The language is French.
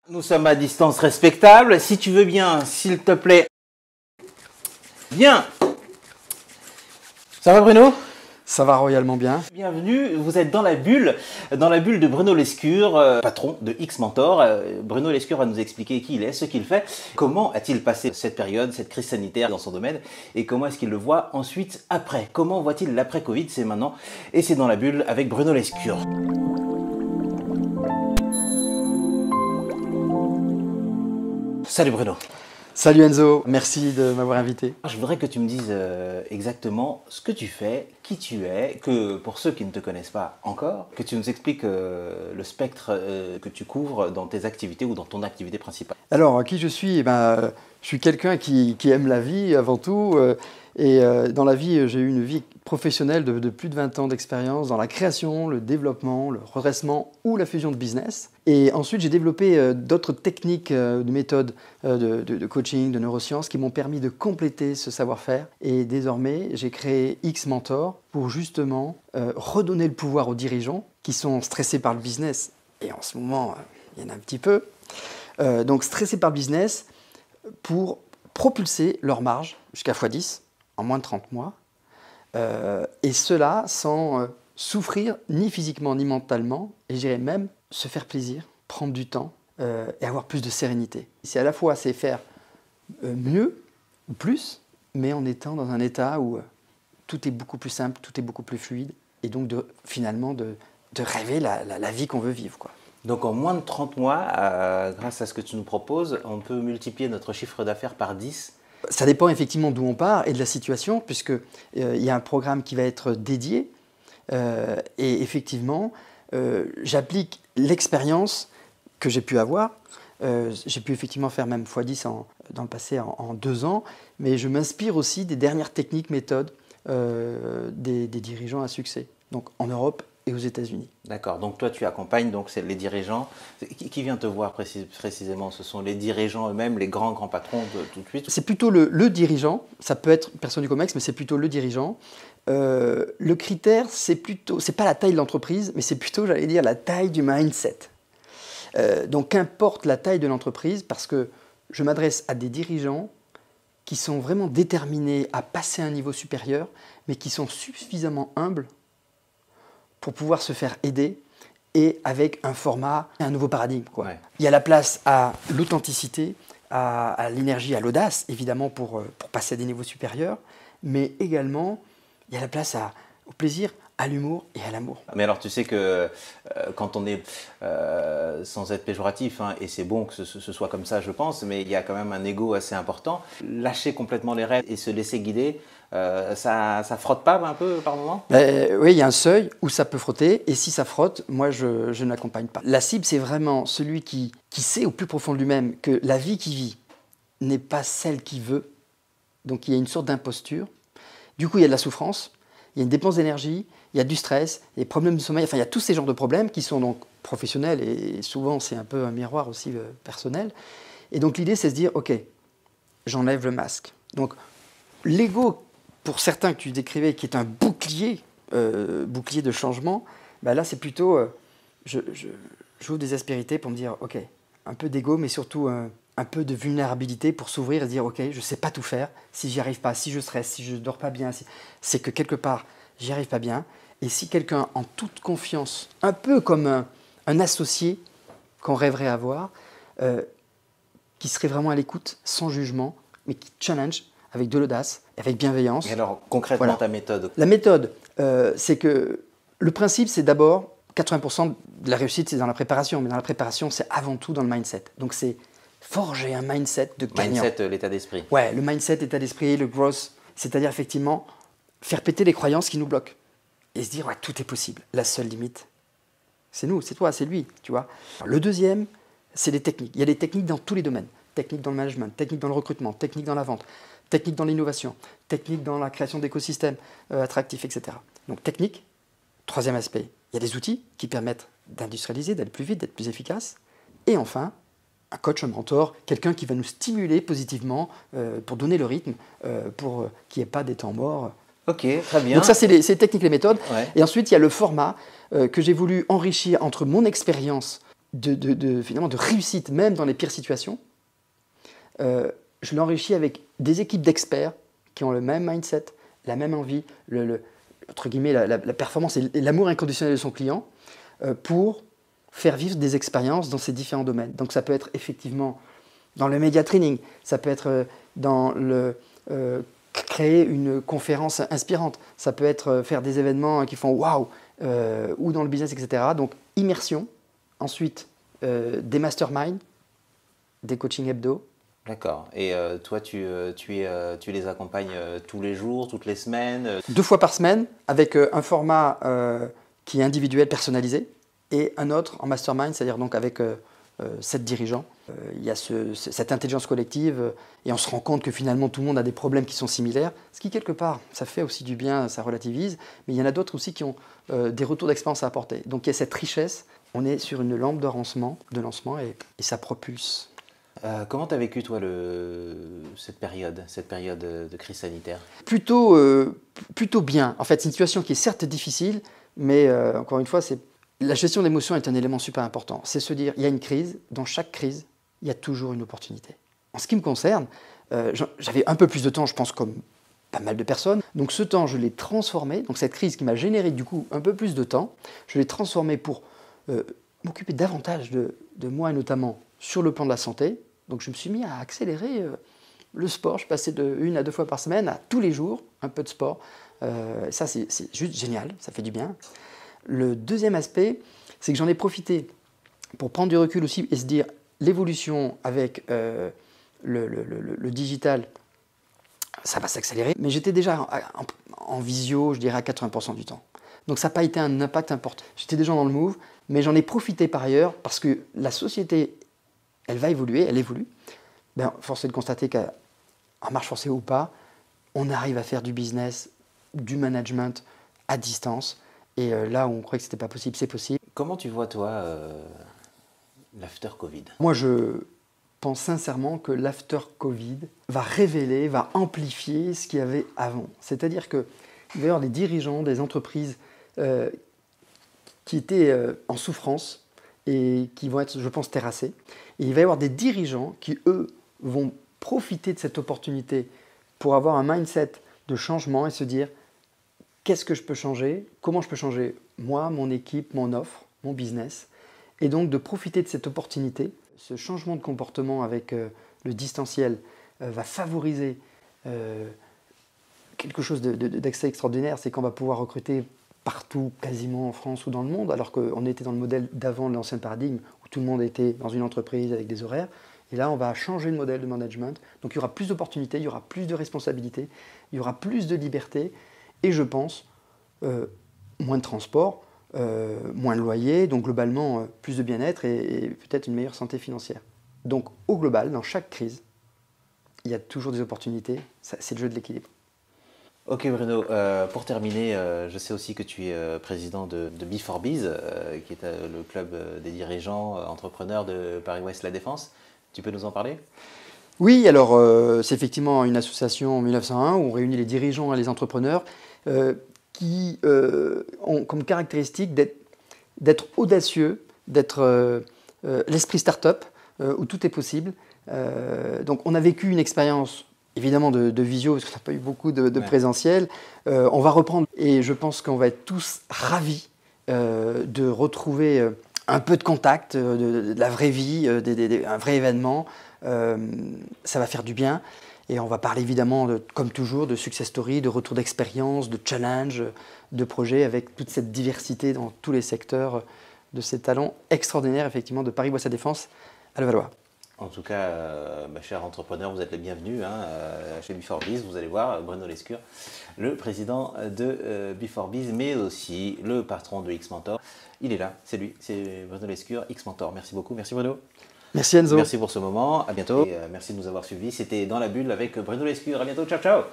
Nous sommes à distance respectable. Si tu veux bien, s'il te plaît. Bien. Ça va Bruno? Ça va royalement bien. Bienvenue, vous êtes dans la bulle de Bruno Lescure, patron de X-Mentor. Bruno Lescure va nous expliquer qui il est, ce qu'il fait, comment a-t-il passé cette période, cette crise sanitaire dans son domaine, et comment est-ce qu'il le voit ensuite après. Comment voit-il l'après-Covid? C'est maintenant, et c'est dans la bulle avec Bruno Lescure. Salut Bruno. Salut Enzo, merci de m'avoir invité. Je voudrais que tu me dises exactement ce que tu fais, qui tu es, que pour ceux qui ne te connaissent pas encore, que tu nous expliques le spectre que tu couvres dans tes activités ou dans ton activité principale. Alors, qui je suis? Je suis quelqu'un qui aime la vie avant tout. Dans la vie, j'ai eu une vie professionnelle de plus de 20 ans d'expérience dans la création, le développement, le redressement ou la fusion de business. Et ensuite, j'ai développé d'autres techniques, de méthodes de coaching, de neurosciences qui m'ont permis de compléter ce savoir-faire. Et désormais, j'ai créé X-Mentor pour justement redonner le pouvoir aux dirigeants qui sont stressés par le business. Et en ce moment, il y en a un petit peu. Donc, stressés par le business pour propulser leur marge jusqu'à x10 en moins de 30 mois. Et cela sans souffrir ni physiquement ni mentalement, et je dirais même se faire plaisir, prendre du temps et avoir plus de sérénité. C'est à la fois c'est faire mieux ou plus, mais en étant dans un état où tout est beaucoup plus simple, tout est beaucoup plus fluide, et donc finalement de rêver la vie qu'on veut vivre, quoi. Donc en moins de 30 mois, grâce à ce que tu nous proposes, on peut multiplier notre chiffre d'affaires par 10. Ça dépend effectivement d'où on part et de la situation, puisqu'il y a un programme qui va être dédié. Et effectivement, j'applique l'expérience que j'ai pu avoir. J'ai pu effectivement faire même x10 dans le passé en 2 ans, mais je m'inspire aussi des dernières techniques, méthodes des dirigeants à succès, donc en Europe et aux États-Unis. D'accord, donc toi tu accompagnes donc les dirigeants. Qui vient te voir précisément? Ce sont les dirigeants eux-mêmes, les grands patrons tout de suite? C'est plutôt le dirigeant, ça peut être personne du COMEX, mais c'est plutôt le dirigeant. Le critère, c'est pas la taille de l'entreprise, mais c'est plutôt, j'allais dire, la taille du mindset. Donc qu'importe la taille de l'entreprise, parce que je m'adresse à des dirigeants qui sont vraiment déterminés à passer à un niveau supérieur, mais qui sont suffisamment humbles pour pouvoir se faire aider, et avec un format, un nouveau paradigme, quoi. Ouais. Il y a la place à l'authenticité, à l'énergie, à l'audace, évidemment, pour passer à des niveaux supérieurs, mais également, il y a la place au plaisir, à l'humour et à l'amour. Mais alors, tu sais que quand on est, sans être péjoratif, hein, et c'est bon que ce soit comme ça, je pense, mais il y a quand même un ego assez important, lâcher complètement les rêves et se laisser guider, ça frotte pas un peu par moment? Oui, il y a un seuil où ça peut frotter, et si ça frotte, moi je n'accompagne pas. La cible, c'est vraiment celui qui sait au plus profond de lui-même que la vie qu'il vit n'est pas celle qu'il veut, donc il y a une sorte d'imposture. Du coup, il y a de la souffrance, il y a une dépense d'énergie, il y a du stress, il y a des problèmes de sommeil, enfin il y a tous ces genres de problèmes qui sont donc professionnels, et souvent c'est un peu un miroir aussi personnel. Et donc l'idée, c'est de se dire, ok, j'enlève le masque. Donc l'ego, pour certains que tu décrivais, qui est un bouclier de changement, bah là c'est plutôt, j'ouvre des aspérités pour me dire, ok, un peu d'ego, mais surtout un peu de vulnérabilité pour s'ouvrir et dire, ok, je ne sais pas tout faire, si j'y arrive pas, si je stresse, si je ne dors pas bien, c'est que quelque part, j'y arrive pas bien. Et si quelqu'un, en toute confiance, un peu comme un associé qu'on rêverait avoir, qui serait vraiment à l'écoute, sans jugement, mais qui challenge, avec de l'audace, avec bienveillance. Et alors, concrètement, voilà. Ta méthode? La méthode, c'est que le principe, c'est d'abord, 80% de la réussite, c'est dans la préparation. Mais dans la préparation, c'est avant tout dans le mindset. Donc, c'est forger un mindset de gagnant. Mindset, l'état d'esprit. Ouais, le mindset, l'état d'esprit, le growth. C'est-à-dire, effectivement, faire péter les croyances qui nous bloquent. Et se dire, ouais, tout est possible. La seule limite, c'est nous, c'est toi, c'est lui, tu vois. Alors, le deuxième, c'est les techniques. Il y a des techniques dans tous les domaines. Techniques dans le management, techniques dans le recrutement, techniques dans la vente, technique dans l'innovation, technique dans la création d'écosystèmes attractifs, etc. Donc technique, troisième aspect, il y a des outils qui permettent d'industrialiser, d'aller plus vite, d'être plus efficace. Et enfin, un coach, un mentor, quelqu'un qui va nous stimuler positivement pour donner le rythme, pour qu'il n'y ait pas des temps morts. Ok, très bien. Donc ça, c'est les techniques, les méthodes. Ouais. Et ensuite, il y a le format que j'ai voulu enrichir entre mon expérience finalement de réussite, même dans les pires situations, je l'enrichis avec des équipes d'experts qui ont le même mindset, la même envie, entre guillemets, la performance et l'amour inconditionnel de son client pour faire vivre des expériences dans ces différents domaines. Donc ça peut être effectivement dans le media training, ça peut être dans créer une conférence inspirante, ça peut être faire des événements qui font waouh, ou dans le business, etc. Donc immersion, ensuite des masterminds, des coachings hebdo. D'accord. Et toi, tu les accompagnes tous les jours, toutes les semaines 2 fois par semaine, avec un format qui est individuel, personnalisé, et un autre en mastermind, c'est-à-dire donc avec 7 dirigeants. Il y a cette intelligence collective, et on se rend compte que finalement tout le monde a des problèmes qui sont similaires, ce qui quelque part, ça fait aussi du bien, ça relativise, mais il y en a d'autres aussi qui ont des retours d'expérience à apporter. Donc il y a cette richesse, on est sur une lampe de lancement et ça propulse. Comment tu as vécu, toi, cette période de crise sanitaire? Plutôt bien. En fait, c'est une situation qui est certes difficile, mais encore une fois, la gestion d'émotions est un élément super important. C'est se dire, il y a une crise, dans chaque crise, il y a toujours une opportunité. En ce qui me concerne, j'avais un peu plus de temps, je pense, comme pas mal de personnes. Donc ce temps, je l'ai transformé. Donc cette crise qui m'a généré du coup un peu plus de temps, je l'ai transformé pour m'occuper davantage de moi, et notamment sur le plan de la santé. Donc je me suis mis à accélérer le sport. Je passais de 1 à 2 fois par semaine à tous les jours, un peu de sport. Ça, c'est juste génial, ça fait du bien. Le deuxième aspect, c'est que j'en ai profité pour prendre du recul aussi et se dire l'évolution avec le digital, ça va s'accélérer. Mais j'étais déjà en visio, je dirais à 80% du temps. Donc ça n'a pas été un impact important. J'étais déjà dans le move, mais j'en ai profité par ailleurs parce que la société, elle va évoluer, elle évolue. Ben, force est de constater qu'en marche forcée ou pas, on arrive à faire du business, du management à distance. Et là où on croyait que ce n'était pas possible, c'est possible. Comment tu vois, toi, l'after Covid? Moi, je pense sincèrement que l'after Covid va révéler, va amplifier ce qu'il y avait avant. C'est-à-dire qu'il va y avoir des dirigeants, des entreprises qui étaient en souffrance et qui vont être, je pense, terrassés. Et il va y avoir des dirigeants qui, eux, vont profiter de cette opportunité pour avoir un mindset de changement et se dire qu'est-ce que je peux changer, comment je peux changer moi, mon équipe, mon offre, mon business. Et donc de profiter de cette opportunité. Ce changement de comportement avec le distanciel va favoriser quelque chose d'accès extraordinaire, c'est qu'on va pouvoir recruter partout, quasiment en France ou dans le monde, alors qu'on était dans le modèle d'avant de l'ancien paradigme, où tout le monde était dans une entreprise avec des horaires. Et là, on va changer de modèle de management. Donc il y aura plus d'opportunités, il y aura plus de responsabilités, il y aura plus de liberté. Et je pense, moins de transport, moins de loyer, donc globalement, plus de bien-être et peut-être une meilleure santé financière. Donc au global, dans chaque crise, il y a toujours des opportunités. C'est le jeu de l'équilibre. Ok Bruno, pour terminer, je sais aussi que tu es président de B4Biz, qui est le club des dirigeants entrepreneurs de Paris-Ouest La Défense. Tu peux nous en parler? Oui, alors c'est effectivement une association en 1901 où on réunit les dirigeants et les entrepreneurs qui ont comme caractéristique d'être audacieux, d'être l'esprit start-up où tout est possible. Donc on a vécu une expérience évidemment de visio, parce qu'on n'a pas eu beaucoup de présentiel. On va reprendre et je pense qu'on va être tous ravis de retrouver un peu de contact, de la vraie vie, un vrai événement. Ça va faire du bien. Et on va parler évidemment, comme toujours, de success story, de retour d'expérience, de challenge, de projets avec toute cette diversité dans tous les secteurs de ces talents extraordinaires, effectivement, de Paris-Ouest La Défense à Levallois. En tout cas, ma chère entrepreneur, vous êtes les bienvenus chez B4Biz. Vous allez voir Bruno Lescure, le président de B4Biz, mais aussi le patron de X-Mentor. Il est là, c'est lui, c'est Bruno Lescure, X-Mentor. Merci beaucoup, merci Bruno. Merci Enzo. Merci pour ce moment, à bientôt. Et merci de nous avoir suivis. C'était Dans la Bulle avec Bruno Lescure. À bientôt, ciao ciao.